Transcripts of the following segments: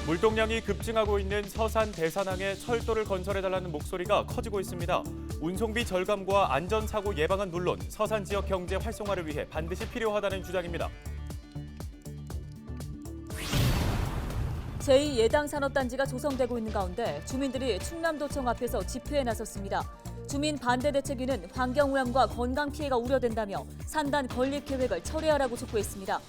물동량이 급증하고 있는 서산 대산항에 철도를 건설해달라는 목소리가 커지고 있습니다. 운송비 절감과 안전사고 예방은 물론 서산 지역 경제 활성화를 위해 반드시 필요하다는 주장입니다. 제2예당산업단지가 조성되고 있는 가운데 주민들이 충남도청 앞에서 집회에 나섰습니다. 주민 반대 대책위는 환경오염과 건강 피해가 우려된다며 산단 건립 계획을 철회하라고 촉구했습니다.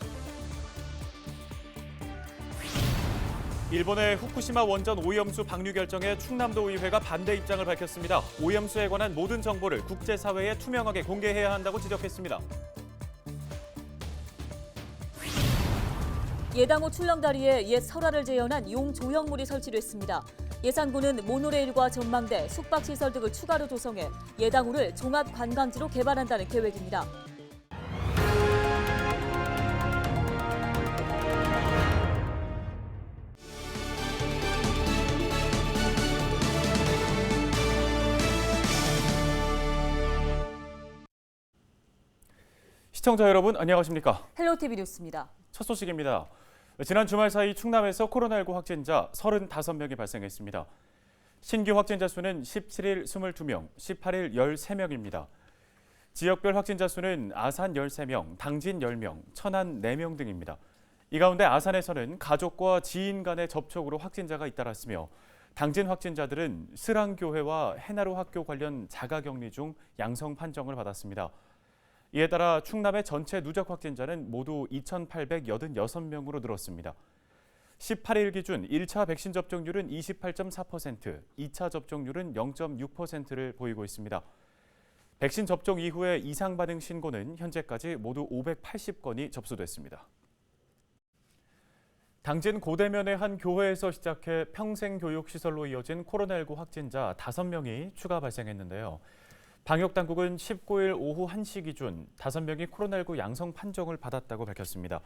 일본의 후쿠시마 원전 오염수 방류 결정에 충남도 의회가 반대 입장을 밝혔습니다. 오염수에 관한 모든 정보를 국제사회에 투명하게 공개해야 한다고 지적했습니다. 예당호 출렁다리에 옛 설화를 재현한 용조형물이 설치됐습니다. 예산군은 모노레일과 전망대, 숙박시설 등을 추가로 조성해 예당호를 종합관광지로 개발한다는 계획입니다. 시청자 여러분 안녕하십니까? 헬로티비 뉴스입니다. 첫 소식입니다. 지난 주말 사이 충남에서 코로나19 확진자 35명이 발생했습니다. 신규 확진자 수는 17일 22명, 18일 13명입니다. 지역별 확진자 수는 아산 13명, 당진 10명, 천안 4명 등입니다. 이 가운데 아산에서는 가족과 지인 간의 접촉으로 확진자가 잇따랐으며 당진 확진자들은 스랑교회와 해나루 학교 관련 자가격리 중 양성 판정을 받았습니다. 이에 따라 충남의 전체 누적 확진자는 모두 2,886명으로 늘었습니다. 18일 기준 1차 백신 접종률은 28.4%, 2차 접종률은 0.6%를 보이고 있습니다. 백신 접종 이후의 이상 반응 신고는 현재까지 모두 580건이 접수됐습니다. 당진 고대면의 한 교회에서 시작해 평생교육시설로 이어진 코로나19 확진자 5명이 추가 발생했는데요. 방역당국은 19일 오후 1시 기준 5명이 코로나19 양성 판정을 받았다고 밝혔습니다.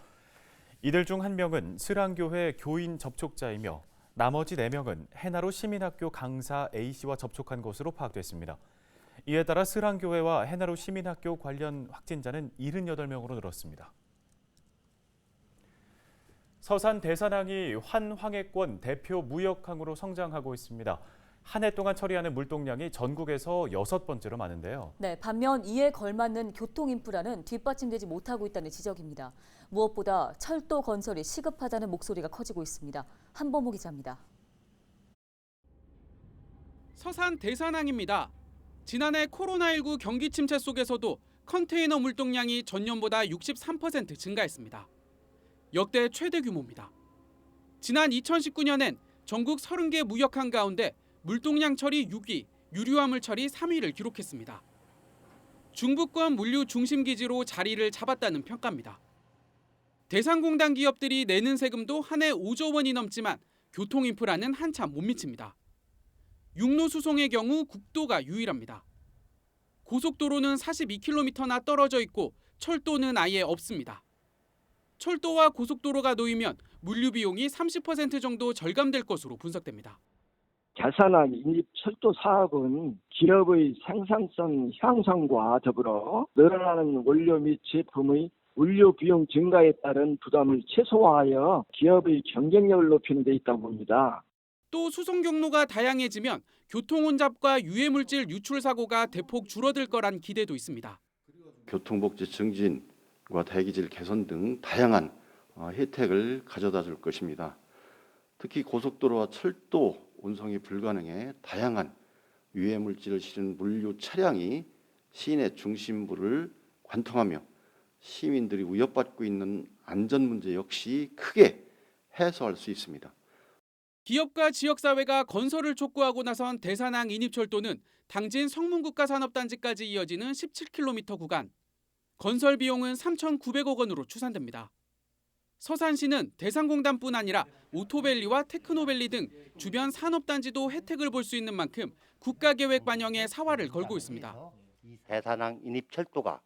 이들 중 1명은 스랑교회 교인 접촉자이며 나머지 4명은 해나루 시민학교 강사 A씨와 접촉한 것으로 파악됐습니다. 이에 따라 스랑교회와 해나루 시민학교 관련 확진자는 78명으로 늘었습니다. 서산 대산항이 환황해권 대표 무역항으로 성장하고 있습니다. 한 해 동안 처리하는 물동량이 전국에서 6번째로 많은데요. 네, 반면 이에 걸맞는 교통 인프라는 뒷받침되지 못하고 있다는 지적입니다. 무엇보다 철도 건설이 시급하다는 목소리가 커지고 있습니다. 한범호 기자입니다. 서산 대산항입니다. 지난해 코로나19 경기 침체 속에서도 컨테이너 물동량이 전년보다 63% 증가했습니다. 역대 최대 규모입니다. 지난 2019년엔 전국 30개 무역항 가운데 물동량 처리 6위, 유류화물 처리 3위를 기록했습니다. 중부권 물류 중심 기지로 자리를 잡았다는 평가입니다. 대상공단 기업들이 내는 세금도 한 해 5조 원이 넘지만 교통 인프라는 한참 못 미칩니다. 육로 수송의 경우 국도가 유일합니다. 고속도로는 42km나 떨어져 있고 철도는 아예 없습니다. 철도와 고속도로가 놓이면 물류 비용이 30% 정도 절감될 것으로 분석됩니다. 대산항 인립 철도 사업은 기업의 생산성 향상과 더불어 늘어나는 원료 및 제품의 물류 비용 증가에 따른 부담을 최소화하여 기업의 경쟁력을 높이는 데 있다고 봅니다. 또 수송 경로가 다양해지면 교통 혼잡과 유해물질 유출 사고가 대폭 줄어들 거란 기대도 있습니다. 교통복지 증진과 대기질 개선 등 다양한 혜택을 가져다 줄 것입니다. 특히 고속도로와 철도 운송이 불가능해 다양한 유해 물질을 실은 물류 차량이 시내 중심부를 관통하며 시민들이 위협받고 있는 안전 문제 역시 크게 해소할 수 있습니다. 기업과 지역사회가 건설을 촉구하고 나선 대산항 인입철도는 당진 성문국가산업단지까지 이어지는 17km 구간. 건설 비용은 3,900억 원으로 추산됩니다. 서산시는 대산공단뿐 아니라 오토밸리와 테크노밸리 등 주변 산업단지도 혜택을 볼 수 있는 만큼 국가계획 반영에 사활을 걸고 있습니다. 대산항 인입철도가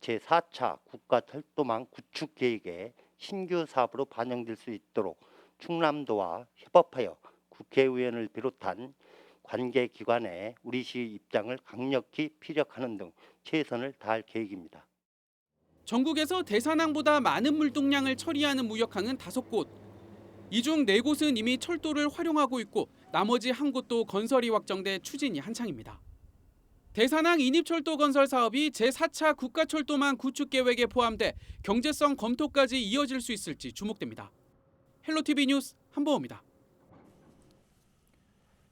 제4차 국가철도망 구축 계획에 신규 사업으로 반영될 수 있도록 충남도와 협업하여 국회의원을 비롯한 관계기관에 우리 시 입장을 강력히 피력하는 등 최선을 다할 계획입니다. 전국에서 대산항보다 많은 물동량을 처리하는 무역항은 5곳. 이 중 4곳은 이미 철도를 활용하고 있고 나머지 한 곳도 건설이 확정돼 추진이 한창입니다. 대산항 인입철도 건설 사업이 제4차 국가철도망 구축 계획에 포함돼 경제성 검토까지 이어질 수 있을지 주목됩니다. 헬로티비 뉴스 한보호입니다.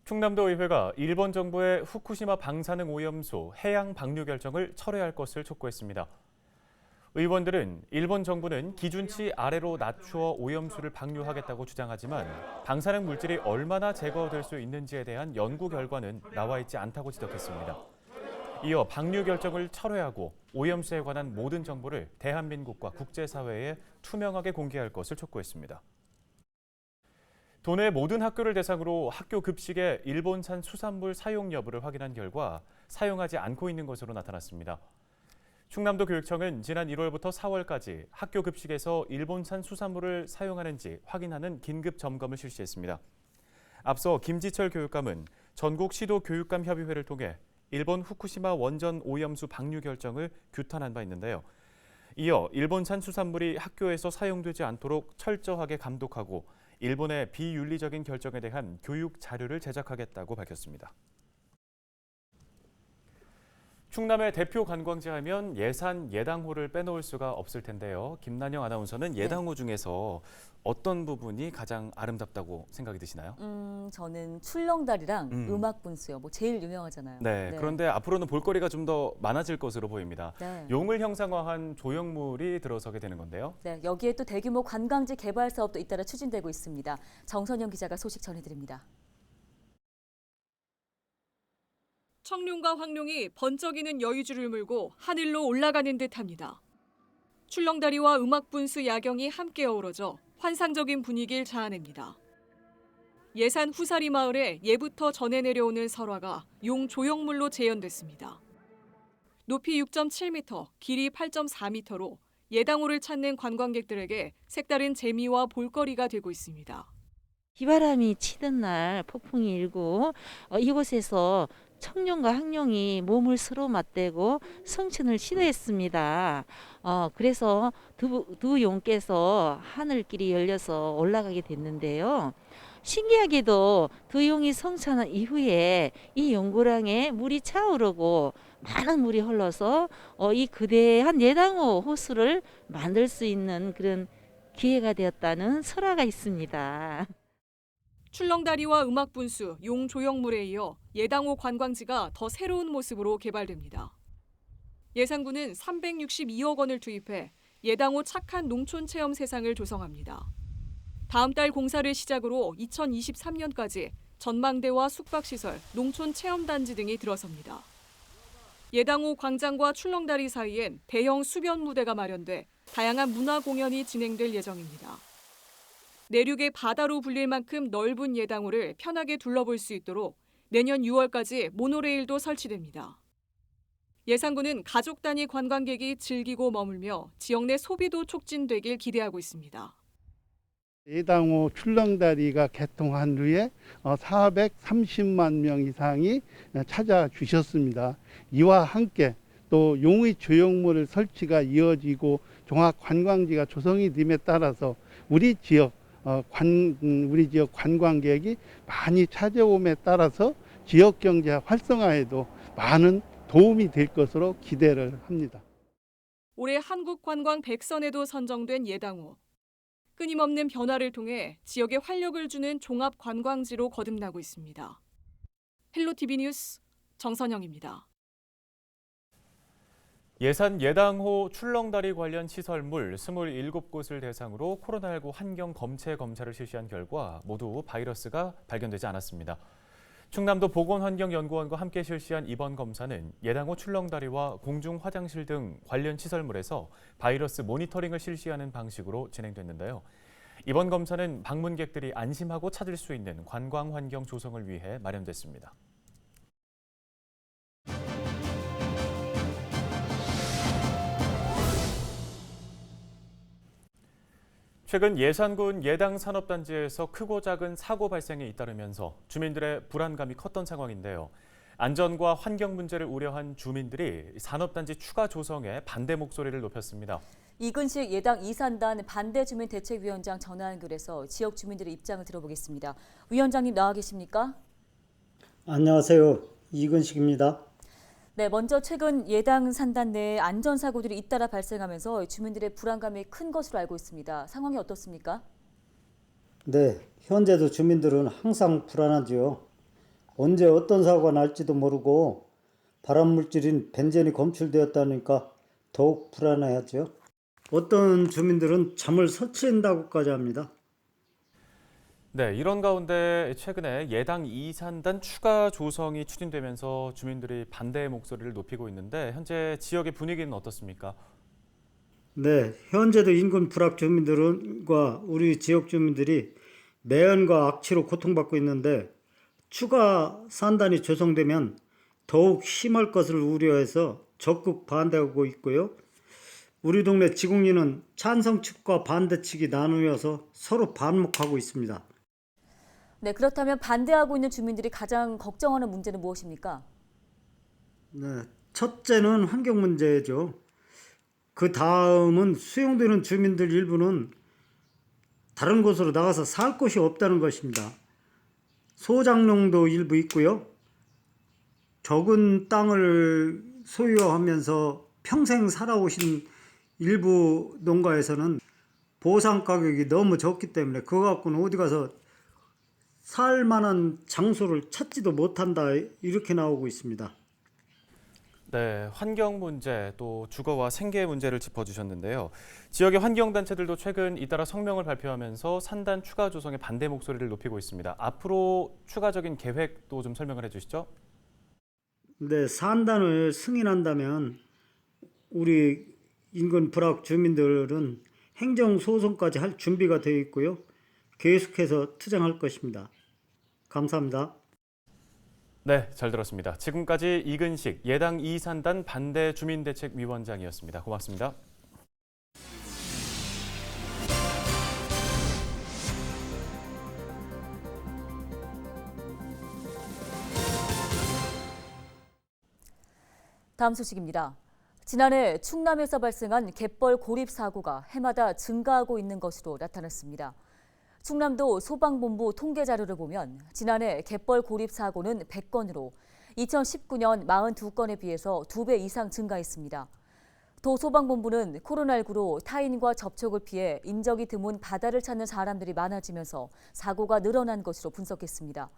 충남도 의회가 일본 정부의 후쿠시마 방사능 오염수 해양 방류 결정을 철회할 것을 촉구했습니다. 의원들은 일본 정부는 기준치 아래로 낮추어 오염수를 방류하겠다고 주장하지만 방사능 물질이 얼마나 제거될 수 있는지에 대한 연구 결과는 나와 있지 않다고 지적했습니다. 이어 방류 결정을 철회하고 오염수에 관한 모든 정보를 대한민국과 국제사회에 투명하게 공개할 것을 촉구했습니다. 도내 모든 학교를 대상으로 학교 급식의 일본산 수산물 사용 여부를 확인한 결과 사용하지 않고 있는 것으로 나타났습니다. 충남도 교육청은 지난 1월부터 4월까지 학교 급식에서 일본산 수산물을 사용하는지 확인하는 긴급 점검을 실시했습니다. 앞서 김지철 교육감은 전국 시도 교육감 협의회를 통해 일본 후쿠시마 원전 오염수 방류 결정을 규탄한 바 있는데요. 이어 일본산 수산물이 학교에서 사용되지 않도록 철저하게 감독하고 일본의 비윤리적인 결정에 대한 교육 자료를 제작하겠다고 밝혔습니다. 충남의 대표 관광지 하면 예산 예당호를 빼놓을 수가 없을 텐데요. 김난영 아나운서는 예당호 중에서 어떤 부분이 가장 아름답다고 생각이 드시나요? 저는 출렁다리랑 음악분수요. 뭐 제일 유명하잖아요. 네, 그런데 앞으로는 볼거리가 좀 더 많아질 것으로 보입니다. 네. 용을 형상화한 조형물이 들어서게 되는 건데요. 네, 여기에 또 대규모 관광지 개발 사업도 잇따라 추진되고 있습니다. 정선영 기자가 소식 전해드립니다. 청룡과 황룡이 번쩍이는 여의주를 물고 하늘로 올라가는 듯합니다. 출렁다리와 음악분수 야경이 함께 어우러져 환상적인 분위기를 자아냅니다. 예산 후사리 마을에 예부터 전해 내려오는 설화가 용 조형물로 재현됐습니다. 높이 6.7m, 길이 8.4m로 예당호를 찾는 관광객들에게 색다른 재미와 볼거리가 되고 있습니다. 비바람이 치던 날 폭풍이 일고 이곳에서 청룡과 황룡이 몸을 서로 맞대고 성춘을 시도했습니다. 그래서 두 용께서 하늘길이 열려서 올라가게 됐는데요. 신기하게도 두 용이 성찬한 이후에 이 용고랑에 물이 차오르고 많은 물이 흘러서 이 거대한 예당호 호수를 만들 수 있는 그런 기회가 되었다는 설화가 있습니다. 출렁다리와 음악분수, 용 조형물에 이어 예당호 관광지가 더 새로운 모습으로 개발됩니다. 예산군은 362억 원을 투입해 예당호 착한 농촌 체험 세상을 조성합니다. 다음 달 공사를 시작으로 2023년까지 전망대와 숙박시설, 농촌 체험단지 등이 들어섭니다. 예당호 광장과 출렁다리 사이엔 대형 수변 무대가 마련돼 다양한 문화 공연이 진행될 예정입니다. 내륙의 바다로 불릴 만큼 넓은 예당호를 편하게 둘러볼 수 있도록 내년 6월까지 모노레일도 설치됩니다. 예산군은 가족 단위 관광객이 즐기고 머물며 지역 내 소비도 촉진되길 기대하고 있습니다. 예당호 출렁다리가 개통한 후에 430만 명 이상이 찾아주셨습니다. 이와 함께 또 용의 조형물 설치가 이어지고 종합관광지가 조성이 됨에 따라서 우리 지역 관광객이 많이 찾아옴에 따라서 지역 경제 활성화에도 많은 도움이 될 것으로 기대를 합니다. 올해 한국관광 100선에도 선정된 예당호. 끊임없는 변화를 통해 지역에 활력을 주는 종합관광지로 거듭나고 있습니다. 헬로티비 뉴스 정선영입니다. 예산 예당호 출렁다리 관련 시설물 27곳을 대상으로 코로나19 환경 검체 검사를 실시한 결과 모두 바이러스가 발견되지 않았습니다. 충남도 보건환경연구원과 함께 실시한 이번 검사는 예당호 출렁다리와 공중 화장실 등 관련 시설물에서 바이러스 모니터링을 실시하는 방식으로 진행됐는데요. 이번 검사는 방문객들이 안심하고 찾을 수 있는 관광 환경 조성을 위해 마련됐습니다. 최근 예산군 예당산업단지에서 크고 작은 사고 발생에 잇따르면서 주민들의 불안감이 컸던 상황인데요. 안전과 환경 문제를 우려한 주민들이 산업단지 추가 조성에 반대 목소리를 높였습니다. 이근식 예당 이산단 반대주민대책위원장 전화 연결해서 지역 주민들의 입장을 들어보겠습니다. 위원장님 나와 계십니까? 안녕하세요. 이근식입니다. 네, 먼저 최근 예당 산단 내에 안전사고들이 잇따라 발생하면서 주민들의 불안감이 큰 것으로 알고 있습니다. 상황이 어떻습니까? 네, 현재도 주민들은 항상 불안하지요. 언제 어떤 사고가 날지도 모르고 발암물질인 벤젠이 검출되었다니까 더욱 불안해하죠. 어떤 주민들은 잠을 설친다고까지 합니다. 네, 이런 가운데 최근에 예당 이산단 추가 조성이 추진되면서 주민들이 반대의 목소리를 높이고 있는데 현재 지역의 분위기는 어떻습니까? 네, 현재도 인근 불악 주민들과 우리 지역 주민들이 매연과 악취로 고통받고 있는데 추가 산단이 조성되면 더욱 심할 것을 우려해서 적극 반대하고 있고요. 우리 동네 지공리는 찬성 측과 반대 측이 나누어서 서로 반목하고 있습니다. 네, 그렇다면 반대하고 있는 주민들이 가장 걱정하는 문제는 무엇입니까? 네, 첫째는 환경 문제죠. 그 다음은 수용되는 주민들 일부는 다른 곳으로 나가서 살 곳이 없다는 것입니다. 소작농도 일부 있고요. 적은 땅을 소유하면서 평생 살아오신 일부 농가에서는 보상 가격이 너무 적기 때문에 그거 갖고는 어디 가서 살 만한 장소를 찾지도 못한다 이렇게 나오고 있습니다. 네, 환경 문제 또 주거와 생계 문제를 짚어주셨는데요. 지역의 환경단체들도 최근 잇따라 성명을 발표하면서 산단 추가 조성에 반대 목소리를 높이고 있습니다. 앞으로 추가적인 계획도 좀 설명을 해주시죠. 네, 산단을 승인한다면 우리 인근 불악 주민들은 행정소송까지 할 준비가 되어 있고요. 계속해서 투쟁할 것입니다. 감사합니다. 네, 잘 들었습니다. 지금까지 이근식 예당 이산단 반대주민대책위원장이었습니다. 고맙습니다. 다음 소식입니다. 지난해 충남에서 발생한 갯벌 고립 사고가 해마다 증가하고 있는 것으로 나타났습니다. 충남도 소방본부 통계 자료를 보면 지난해 갯벌 고립 사고는 100건으로 2019년 42건에 비해서 2배 이상 증가했습니다. 도 소방본부는 코로나19로 타인과 접촉을 피해 인적이 드문 바다를 찾는 사람들이 많아지면서 사고가 늘어난 것으로 분석했습니다.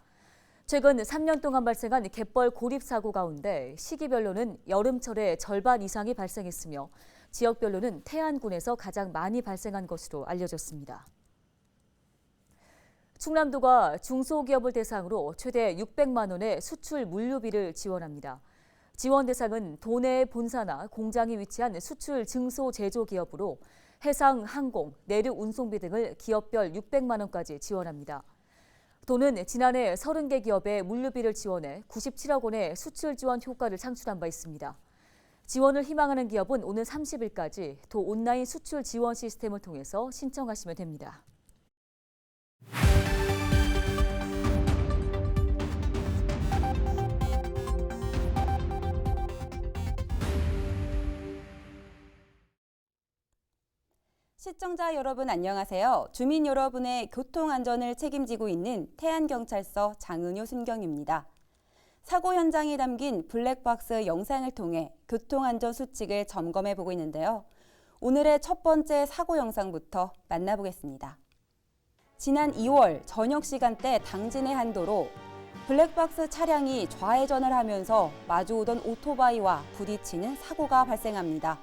최근 3년 동안 발생한 갯벌 고립 사고 가운데 시기별로는 여름철에 절반 이상이 발생했으며 지역별로는 태안군에서 가장 많이 발생한 것으로 알려졌습니다. 충남도가 중소기업을 대상으로 최대 600만 원의 수출 물류비를 지원합니다. 지원 대상은 도내의 본사나 공장이 위치한 수출 증소 제조 기업으로 해상, 항공, 내륙 운송비 등을 기업별 600만 원까지 지원합니다. 도는 지난해 30개 기업에 물류비를 지원해 97억 원의 수출 지원 효과를 창출한 바 있습니다. 지원을 희망하는 기업은 오늘 30일까지 도 온라인 수출 지원 시스템을 통해서 신청하시면 됩니다. 시청자 여러분 안녕하세요. 주민 여러분의 교통 안전을 책임지고 있는 태안경찰서 장은효 순경입니다. 사고 현장에 담긴 블랙박스 영상을 통해 교통안전 수칙을 점검해 보고 있는데요. 오늘의 첫 번째 사고 영상부터 만나보겠습니다. 지난 2월 저녁 시간대 당진의 한 도로 블랙박스 차량이 좌회전을 하면서 마주오던 오토바이와 부딪히는 사고가 발생합니다.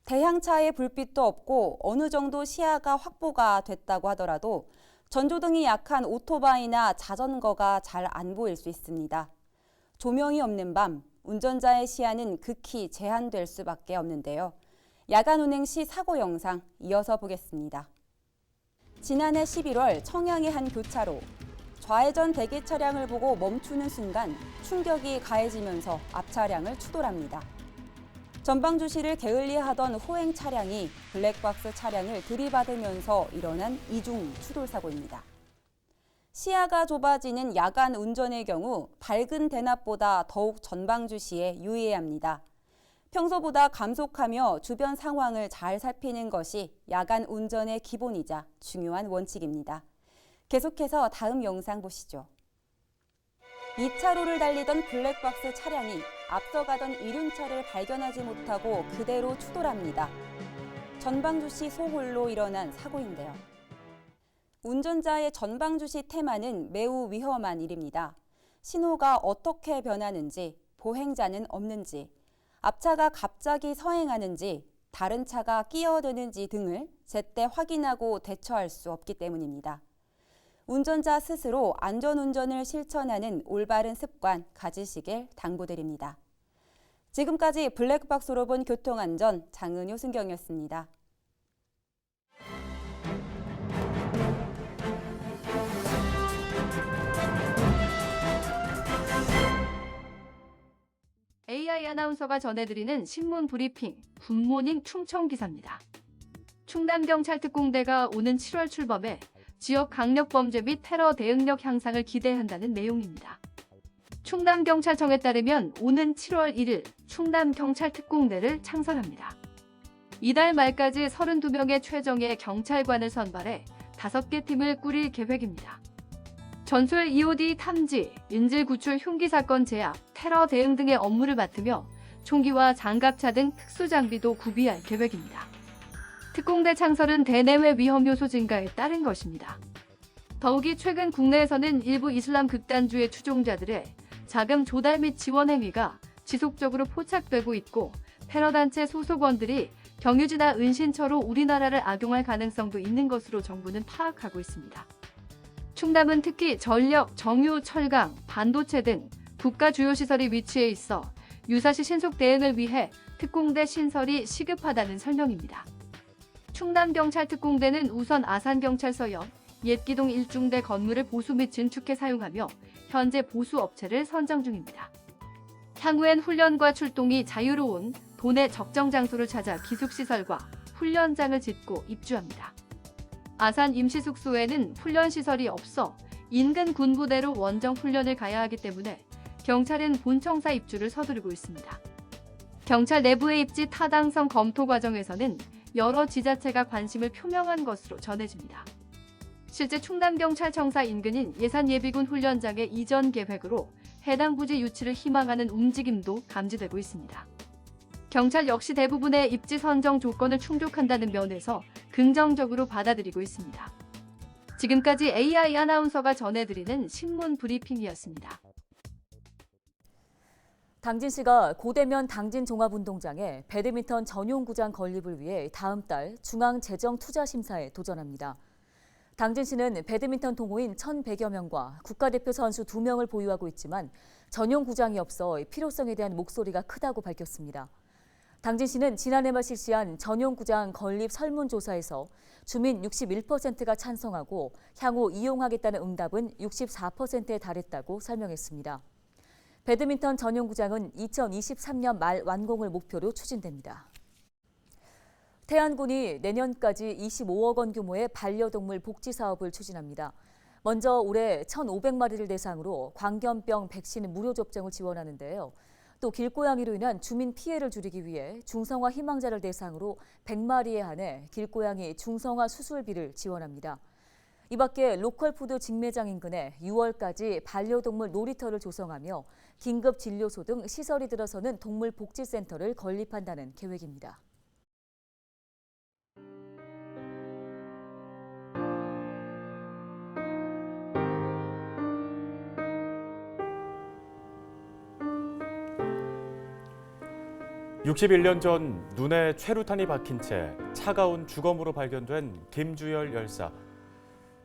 대향차에 불빛도 없고 어느 정도 시야가 확보가 됐다고 하더라도 전조등이 약한 오토바이나 자전거가 잘 안 보일 수 있습니다. 조명이 없는 밤, 운전자의 시야는 극히 제한될 수밖에 없는데요. 야간 운행 시 사고 영상 이어서 보겠습니다. 지난해 11월 청양의 한 교차로, 좌회전 대기 차량을 보고 멈추는 순간 충격이 가해지면서 앞 차량을 추돌합니다. 전방 주시를 게을리하던 호행 차량이 블랙박스 차량을 들이받으면서 일어난 이중 추돌 사고입니다. 시야가 좁아지는 야간 운전의 경우 밝은 대낮보다 더욱 전방 주시에 유의해야 합니다. 평소보다 감속하며 주변 상황을 잘 살피는 것이 야간 운전의 기본이자 중요한 원칙입니다. 계속해서 다음 영상 보시죠. 2차로를 달리던 블랙박스 차량이 앞서가던 이륜차를 발견하지 못하고 그대로 추돌합니다. 전방주시 소홀로 일어난 사고인데요. 운전자의 전방주시 태만은 매우 위험한 일입니다. 신호가 어떻게 변하는지, 보행자는 없는지, 앞차가 갑자기 서행하는지, 다른 차가 끼어드는지 등을 제때 확인하고 대처할 수 없기 때문입니다. 운전자 스스로 안전운전을 실천하는 올바른 습관 가지시길 당부드립니다. 지금까지 블랙박스로 본 교통안전 장은효 순경이었습니다. AI 아나운서가 전해드리는 신문 브리핑 굿모닝 충청 기사입니다. 충남경찰특공대가 오는 7월 출범해 지역 강력범죄 및 테러 대응력 향상을 기대한다는 내용입니다. 충남경찰청에 따르면 오는 7월 1일 충남경찰특공대를 창설합니다. 이달 말까지 32명의 최정예 경찰관을 선발해 5개 팀을 꾸릴 계획입니다. 전술 EOD 탐지, 인질 구출 흉기 사건 제압, 테러 대응 등의 업무를 맡으며 총기와 장갑차 등 특수장비도 구비할 계획입니다. 특공대 창설은 대내외 위험 요소 증가에 따른 것입니다. 더욱이 최근 국내에서는 일부 이슬람 극단주의 추종자들의 자금 조달 및 지원 행위가 지속적으로 포착되고 있고 테러단체 소속원들이 경유지나 은신처로 우리나라를 악용할 가능성도 있는 것으로 정부는 파악하고 있습니다. 충남은 특히 전력, 정유, 철강, 반도체 등 국가 주요 시설이 위치해 있어 유사시 신속 대응을 위해 특공대 신설이 시급하다는 설명입니다. 충남경찰특공대는 우선 아산경찰서 옆 옛기동 1중대 건물을 보수 및 증축해 사용하며 현재 보수 업체를 선정 중입니다. 향후엔 훈련과 출동이 자유로운 도내 적정 장소를 찾아 기숙시설과 훈련장을 짓고 입주합니다. 아산 임시숙소에는 훈련시설이 없어 인근 군부대로 원정 훈련을 가야 하기 때문에 경찰은 본청사 입주를 서두르고 있습니다. 경찰 내부의 입지 타당성 검토 과정에서는 여러 지자체가 관심을 표명한 것으로 전해집니다. 실제 충남경찰청사 인근인 예산예비군 훈련장의 이전 계획으로 해당 부지 유치를 희망하는 움직임도 감지되고 있습니다. 경찰 역시 대부분의 입지 선정 조건을 충족한다는 면에서 긍정적으로 받아들이고 있습니다. 지금까지 AI 아나운서가 전해드리는 신문 브리핑이었습니다. 당진시가 고대면 당진종합운동장에 배드민턴 전용구장 건립을 위해 다음 달 중앙재정투자심사에 도전합니다. 당진시는 배드민턴 동호인 1,100여 명과 국가대표 선수 2명을 보유하고 있지만 전용 구장이 없어 필요성에 대한 목소리가 크다고 밝혔습니다. 당진시는 지난해 말 실시한 전용 구장 건립 설문조사에서 주민 61%가 찬성하고 향후 이용하겠다는 응답은 64%에 달했다고 설명했습니다. 배드민턴 전용구장은 2023년 말 완공을 목표로 추진됩니다. 태안군이 내년까지 25억 원 규모의 반려동물 복지 사업을 추진합니다. 먼저 올해 1,500마리를 대상으로 광견병 백신 무료 접종을 지원하는데요. 또 길고양이로 인한 주민 피해를 줄이기 위해 중성화 희망자를 대상으로 100마리에 한해 길고양이 중성화 수술비를 지원합니다. 이 밖에 로컬푸드 직매장 인근에 6월까지 반려동물 놀이터를 조성하며 긴급진료소 등 시설이 들어서는 동물복지센터를 건립한다는 계획입니다. (61년) 전 눈에 최루탄이 박힌 채 차가운 주검으로 발견된 김주열 열사.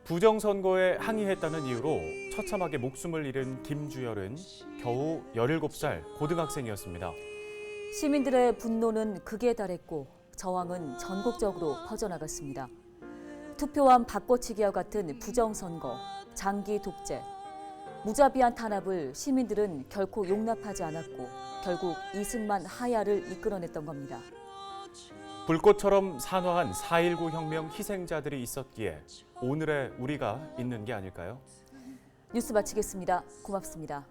부정선거에 항의했다는 이유로 처참하게 목숨을 잃은 김주열은 겨우 17살 고등학생이었습니다. 시민들의 분노는 극에 달했고 저항은 전국적으로 퍼져나갔습니다. 투표함 바꿔치기와 같은 부정선거, 장기 독재, 무자비한 탄압을 시민들은 결코 용납하지 않았고 결국 이승만 하야를 이끌어냈던 겁니다. 불꽃처럼 산화한 4.19 혁명 희생자들이 있었기에 오늘의 우리가 있는 게 아닐까요? 뉴스 마치겠습니다. 고맙습니다.